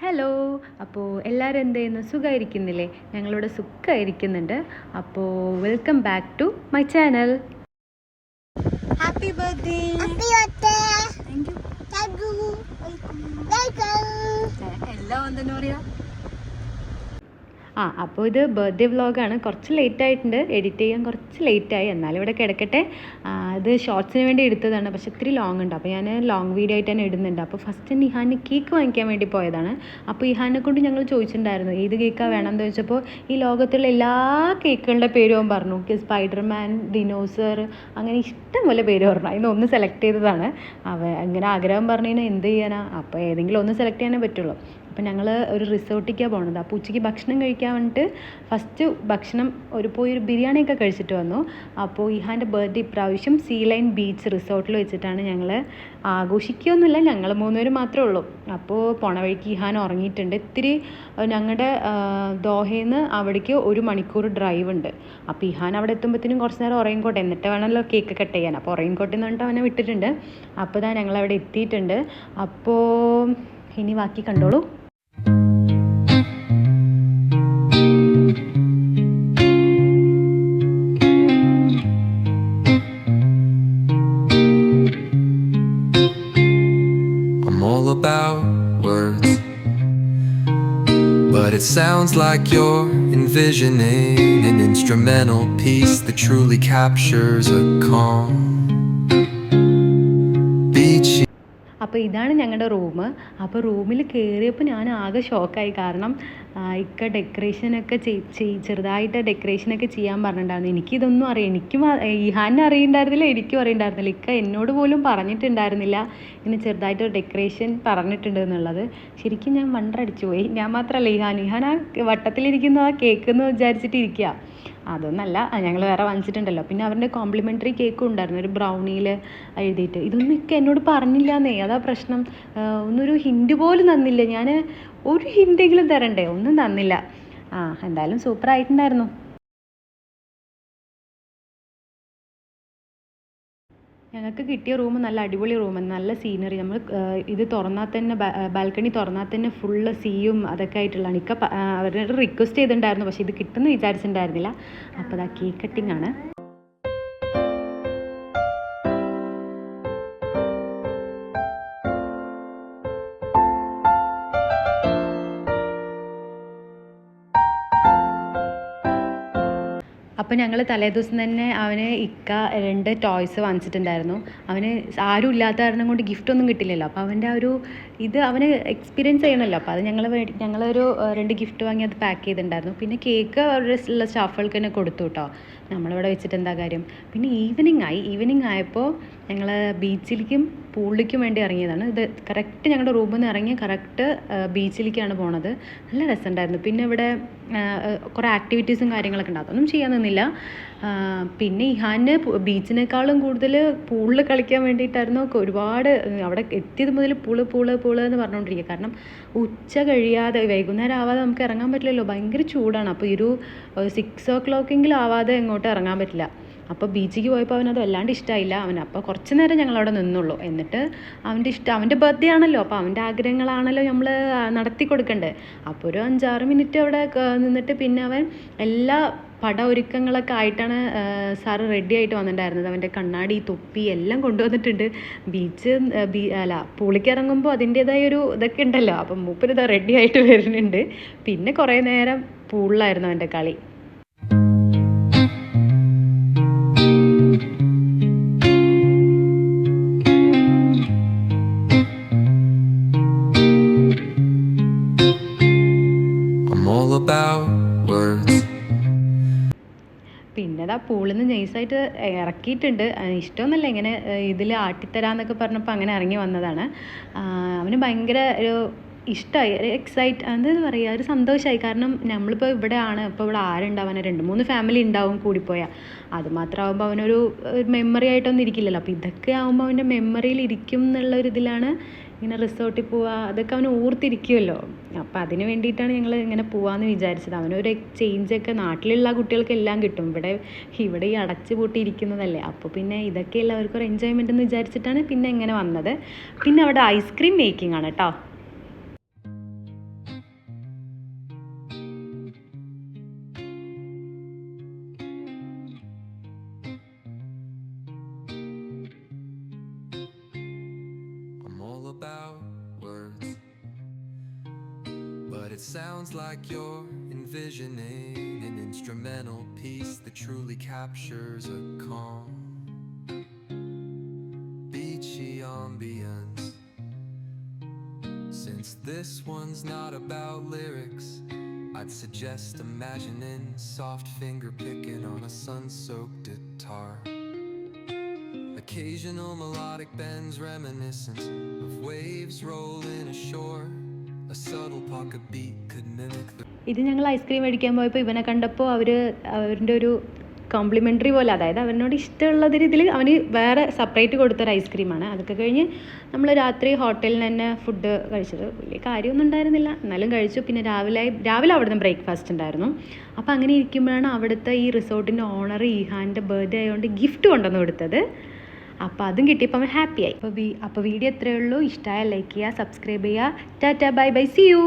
Hello. അപ്പോൾ എല്ലാവരും എന്ത് ചെയ്യുന്നു? സുഖമായിരിക്കുന്നില്ലേ? ഞങ്ങളിവിടെ സുഖമായിരിക്കുന്നുണ്ട്. അപ്പോൾ welcome back to my channel. Happy birthday. Thank you. എല്ലാം എന്തെന്ന് പറയാ. അപ്പോൾ ഇത് ബർത്ത്ഡേ വ്ളോഗാണ്. കുറച്ച് ലേറ്റ് ആയിട്ടുണ്ട്, എഡിറ്റ് ചെയ്യാൻ കുറച്ച് ലേറ്റായി, എന്നാലും ഇവിടെ കിടക്കട്ടെ. ഇത് ഷോർട്സിന് വേണ്ടി എടുത്തതാണ്, പക്ഷെ ഇത്തിരി ലോങ് ഉണ്ട്. അപ്പോൾ ഞാൻ ലോങ് വീഡിയോ ആയിട്ട് തന്നെ ഇടുന്നുണ്ട്. അപ്പോൾ ഫസ്റ്റ് ഇഹാന് കേക്ക് വാങ്ങിക്കാൻ വേണ്ടി പോയതാണ്. അപ്പോൾ ഇഹാനെ കൊണ്ട് ഞങ്ങൾ ചോദിച്ചിട്ടുണ്ടായിരുന്നു ഏത് കേക്കാണ് വേണമെന്ന് ചോദിച്ചപ്പോൾ ഈ ലോകത്തുള്ള എല്ലാ കേക്കുകളുടെ പേരും അവൻ പറഞ്ഞു. സ്പൈഡർമാൻ, ഡിനോസർ, അങ്ങനെ ഇഷ്ടം പോലെ പേര് പറഞ്ഞു. അതിന് ഒന്ന് സെലക്ട് ചെയ്തതാണ്. ഇങ്ങനെ ആഗ്രഹം പറഞ്ഞു കഴിഞ്ഞാൽ എന്ത് ചെയ്യാനാ, അപ്പോൾ ഏതെങ്കിലും ഒന്ന് സെലക്ട് ചെയ്യാനേ പറ്റുള്ളൂ. അപ്പോൾ ഞങ്ങൾ ഒരു റിസോർട്ടിലേക്കാണ് പോകുന്നത്. അപ്പോൾ ഉച്ചയ്ക്ക് ഭക്ഷണം കഴിക്കാൻ വേണ്ടിയിട്ട് ഫസ്റ്റ് ഭക്ഷണം പോയി ഒരു ബിരിയാണിയൊക്കെ കഴിച്ചിട്ട് വന്നു. അപ്പോൾ ഇഹാൻ്റെ ബർത്ത്ഡേ ഇപ്രാവശ്യം സീ ലൈൻ ബീച്ച് റിസോർട്ടിൽ വെച്ചിട്ടാണ് ഞങ്ങൾ ആഘോഷിക്കുകയൊന്നുമില്ല, ഞങ്ങൾ മൂന്നുപേരും മാത്രമേ ഉള്ളൂ. അപ്പോൾ പോണ വഴിക്ക് ഇഹാൻ ഉറങ്ങിയിട്ടുണ്ട്. ഇത്തിരി ഞങ്ങളുടെ ദോഹയിൽ നിന്ന് അവിടേക്ക് 1 മണിക്കൂർ ഡ്രൈവ് ഉണ്ട്. അപ്പോൾ ഇഹാൻ അവിടെ എത്തുമ്പോഴത്തേനും കുറച്ച് നേരം ഉറങ്ങിക്കോട്ടെ, എന്നിട്ട് വേണമല്ലോ കേക്ക് കട്ട് ചെയ്യാൻ. അപ്പോൾ ഉറങ്ങിക്കോട്ടെ എന്ന് പറഞ്ഞിട്ട് അവനെ വിട്ടിട്ടുണ്ട്. അപ്പോൾ ഞങ്ങളവിടെ എത്തിയിട്ടുണ്ട്. അപ്പോൾ ഇനി ബാക്കി കണ്ടോളൂ. About words, but it sounds like you're envisioning an instrumental piece that truly captures a calm beach. അപ്പോൾ ഇതാണ് ഞങ്ങളുടെ റൂം. അപ്പോൾ റൂമിൽ കയറിയപ്പോൾ ഞാൻ ആകെ ഷോക്കായി. കാരണം ഇക്ക ഡെക്കറേഷനൊക്കെ ചെറുതായിട്ട് ഡെക്കറേഷനൊക്കെ ചെയ്യാൻ പറഞ്ഞിട്ടുണ്ടായിരുന്നു. എനിക്കിതൊന്നും എനിക്കും ഇഹാനെ അറിയണ്ടായിരുന്നില്ല, എനിക്കും അറിയണ്ടായിരുന്നില്ല. ഇക്ക എന്നോട് പോലും പറഞ്ഞിട്ടുണ്ടായിരുന്നില്ല ഇങ്ങനെ ചെറുതായിട്ട് ഡെക്കറേഷൻ പറഞ്ഞിട്ടുണ്ട് എന്നുള്ളത്. ശരിക്കും ഞാൻ മണ്ടടിച്ചു പോയി. ഞാൻ മാത്രമല്ല, ഇഹാൻ ആ വട്ടത്തിലിരിക്കുന്ന ആ കേക്ക് എന്ന് വിചാരിച്ചിട്ട് ഇരിക്കുക. അതൊന്നല്ല, ഞങ്ങൾ വേറെ വാങ്ങിച്ചിട്ടുണ്ടല്ലോ. പിന്നെ അവരുടെ കോംപ്ലിമെൻ്ററി കേക്കും ഉണ്ടായിരുന്നു, ഒരു ബ്രൗണിയിൽ എഴുതിയിട്ട്. ഇതൊന്നും ഇക്ക എന്നോട് പറഞ്ഞില്ലാന്നേ, അതാ പ്രശ്നം. ഒന്നൊരു ഹിൻഡ് പോലും തന്നില്ല. ഞാൻ ഒരു ഹിൻഡെങ്കിലും തരണ്ടേ, ഒന്നും തന്നില്ല. എന്തായാലും സൂപ്പറായിട്ടുണ്ടായിരുന്നു. ഞങ്ങൾക്ക് കിട്ടിയ റൂം നല്ല അടിപൊളി റൂമാണ്, നല്ല സീനറി. നമ്മൾ ഇത് തുറന്നാൽ തന്നെ, ബാൽക്കണി തുറന്നാൽ തന്നെ ഫുള്ള് സീയും അതൊക്കെ ആയിട്ടുള്ളതാണ്. അവരുടെ റിക്വസ്റ്റ് ചെയ്തിട്ടുണ്ടായിരുന്നു, പക്ഷേ ഇത് കിട്ടുമെന്ന് വിചാരിച്ചിട്ടുണ്ടായിരുന്നില്ല. അപ്പോൾ അതാ കേക്ക് കട്ടിംഗ് ആണ്. അപ്പോൾ ഞങ്ങൾ തലേദിവസം തന്നെ അവന് ഇക്ക 2 ടോയ്സ് വാങ്ങിച്ചിട്ടുണ്ടായിരുന്നു. അവന് ആരും ഇല്ലാത്ത കാരണം കൊണ്ട് ഗിഫ്റ്റൊന്നും കിട്ടില്ലല്ലോ. അപ്പോൾ അവൻ്റെ അവന് എക്സ്പീരിയൻസ് ചെയ്യണമല്ലോ. അപ്പോൾ അത് ഞങ്ങളൊരു 2 ഗിഫ്റ്റ് വാങ്ങി അത് പാക്ക് ചെയ്തിട്ടുണ്ടായിരുന്നു. പിന്നെ കേക്ക് അവരുടെ ഉള്ള സ്റ്റാഫുകൾക്ക് തന്നെ കൊടുത്തു കേട്ടോ. നമ്മളിവിടെ വെച്ചിട്ട് എന്താ കാര്യം. പിന്നെ ഈവനിങ് ആയപ്പോൾ ഞങ്ങൾ ബീച്ചിലേക്കും പൂളിലേക്കും വേണ്ടി ഇറങ്ങിയതാണ്. ഇത് കറക്റ്റ് ഞങ്ങളുടെ റൂമിൽ നിന്ന് ഇറങ്ങി കറക്റ്റ് ബീച്ചിലേക്കാണ് പോണത്. നല്ല രസമുണ്ടായിരുന്നു. പിന്നെ ഇവിടെ കുറേ ആക്ടിവിറ്റീസും കാര്യങ്ങളൊക്കെ ഉണ്ട്, അതൊന്നും ചെയ്യാൻ നിന്നില്ല. പിന്നെ ഇഹാന് ബീച്ചിനേക്കാളും കൂടുതൽ പൂളിൽ കളിക്കാൻ വേണ്ടിയിട്ടായിരുന്നു. ഒരുപാട് അവിടെ എത്തിയത് മുതൽ പൂള് എന്ന് പറഞ്ഞുകൊണ്ടിരിക്കുക. കാരണം ഉച്ച കഴിയാതെ, വൈകുന്നേരം ആവാതെ നമുക്ക് ഇറങ്ങാൻ പറ്റില്ലല്ലോ, ഭയങ്കര ചൂടാണ്. അപ്പോൾ ഒരു 6 o'clock ആവാതെ എങ്ങോട്ടും ഇറങ്ങാൻ പറ്റില്ല. അപ്പോൾ ബീച്ചിലേക്ക് പോയപ്പോൾ അവനത് വല്ലാണ്ട് ഇഷ്ടമായില്ല. അപ്പോൾ കുറച്ച് നേരം ഞങ്ങളവിടെ നിന്നുള്ളൂ. എന്നിട്ട് അവൻ്റെ ബർത്ത്ഡേ ആണല്ലോ, അപ്പോൾ അവൻ്റെ ആഗ്രഹങ്ങളാണല്ലോ നമ്മൾ നടത്തി കൊടുക്കണ്ടേ. അപ്പോൾ ഒരു 5-6 മിനിറ്റ് അവിടെ നിന്നിട്ട് പിന്നെ അവൻ എല്ലാ ഒരുക്കങ്ങളൊക്കെ ആയിട്ടാണ് സാറ് റെഡി ആയിട്ട് വന്നിട്ടുണ്ടായിരുന്നത്. അവൻ്റെ കണ്ണാടി, തൊപ്പി എല്ലാം കൊണ്ടുവന്നിട്ടുണ്ട്. പൂളിക്ക് ഇറങ്ങുമ്പോൾ അതിൻ്റേതായ ഒരു ഇതൊക്കെ ഉണ്ടല്ലോ. അപ്പം മൂപ്പരിതാ റെഡി ആയിട്ട് വരുന്നുണ്ട്. പിന്നെ കുറേ നേരം പൂളിലായിരുന്നു അവൻ്റെ കളി. പിന്നെ പൂളിൽ നിന്ന് നൈസായിട്ട് ഇറക്കിയിട്ടുണ്ട്. ഇഷ്ടമൊന്നുമല്ല ഇങ്ങനെ ഇതിൽ ആട്ടിത്തരാന്നൊക്കെ പറഞ്ഞപ്പോൾ അങ്ങനെ ഇറങ്ങി വന്നതാണ്. അവന് ഭയങ്കര ഒരു ഇഷ്ടമായി, എന്താ പറയുക, ഒരു സന്തോഷമായി. കാരണം നമ്മളിപ്പോൾ ഇവിടെയാണ്, ഇപ്പോൾ ഇവിടെ ആരുണ്ടാവാൻ 2-3 ഫാമിലി ഉണ്ടാവും കൂടിപ്പോയാൽ. അതുമാത്രമാകുമ്പോൾ അവനൊരു മെമ്മറി ആയിട്ടൊന്നും ഇരിക്കില്ലല്ലോ. അപ്പോൾ ഇതൊക്കെ ആകുമ്പോൾ അവൻ്റെ മെമ്മറിയിൽ ഇരിക്കും എന്നുള്ളൊരിതിലാണ് ഇങ്ങനെ റിസോർട്ടിൽ പോവുക, അതൊക്കെ അവന് ഓർത്തിരിക്കുമല്ലോ. അപ്പോൾ അതിന് വേണ്ടിയിട്ടാണ് ഞങ്ങൾ ഇങ്ങനെ പോവാമെന്ന് വിചാരിച്ചത്. അവനൊരു ചേഞ്ചൊക്കെ, നാട്ടിലുള്ള കുട്ടികൾക്ക് എല്ലാം കിട്ടും, ഇവിടെ ഈ അടച്ചു പൂട്ടിയിരിക്കുന്നതല്ലേ. അപ്പോൾ പിന്നെ ഇതൊക്കെ എല്ലാവർക്കും ഒരു എൻജോയ്മെൻ്റ് എന്ന് വിചാരിച്ചിട്ടാണ് പിന്നെ ഇങ്ങനെ വന്നത്. പിന്നെ അവിടെ ഐസ്ക്രീം മേക്കിംഗ് ആണ് കേട്ടോ. But it sounds like you're envisioning an instrumental piece that truly captures a calm, beachy ambience. Since this one's not about lyrics, I'd suggest imagining soft finger picking on a sun-soaked guitar. Occasional melodic bends reminiscent of waves rolling ashore. A subtle pocket beat could mimic the ഇത് ഞങ്ങൾ ice cream മേടിക്കാൻ പോയപ്പോൾ ഇവനെ കണ്ടപ്പോൾ അവരുടെ ഒരു complimentary പോലെ, അതായത് അവനോട് ഇഷ്ടമുള്ള രീതിയിൽ അവന് വേറെ സെപ്പറേറ്റ് കൊടുത്തൊരു ഐസ്ക്രീമാണ്. അതൊക്കെ കഴിഞ്ഞ് നമ്മൾ രാത്രി ഹോട്ടലിൽ തന്നെ ഫുഡ് കഴിച്ചത്. വലിയ കാര്യമൊന്നും ഉണ്ടായിരുന്നില്ല, എന്നാലും കഴിച്ചു. പിന്നെ രാവിലെ അവിടുന്ന് ബ്രേക്ക്ഫാസ്റ്റ് ഉണ്ടായിരുന്നു. അപ്പോൾ അങ്ങനെ ഇരിക്കുമ്പോഴാണ് അവിടുത്തെ ഈ റിസോർട്ടിൻ്റെ ഓണർ ഈഹാൻ്റെ ബർത്ത്ഡേ ആയതുകൊണ്ട് ഗിഫ്റ്റ് കൊണ്ടുവന്ന് കൊടുത്തത്. അപ്പോൾ അതും കിട്ടിയപ്പോൾ അവൻ ഹാപ്പിയായി. അപ്പോൾ വീഡിയോ എത്രയേ ഉള്ളൂ. ഇഷ്ടമായ ലൈക്ക് ചെയ്യുക, സബ്സ്ക്രൈബ് ചെയ്യുക. Tata, bye bye, see U.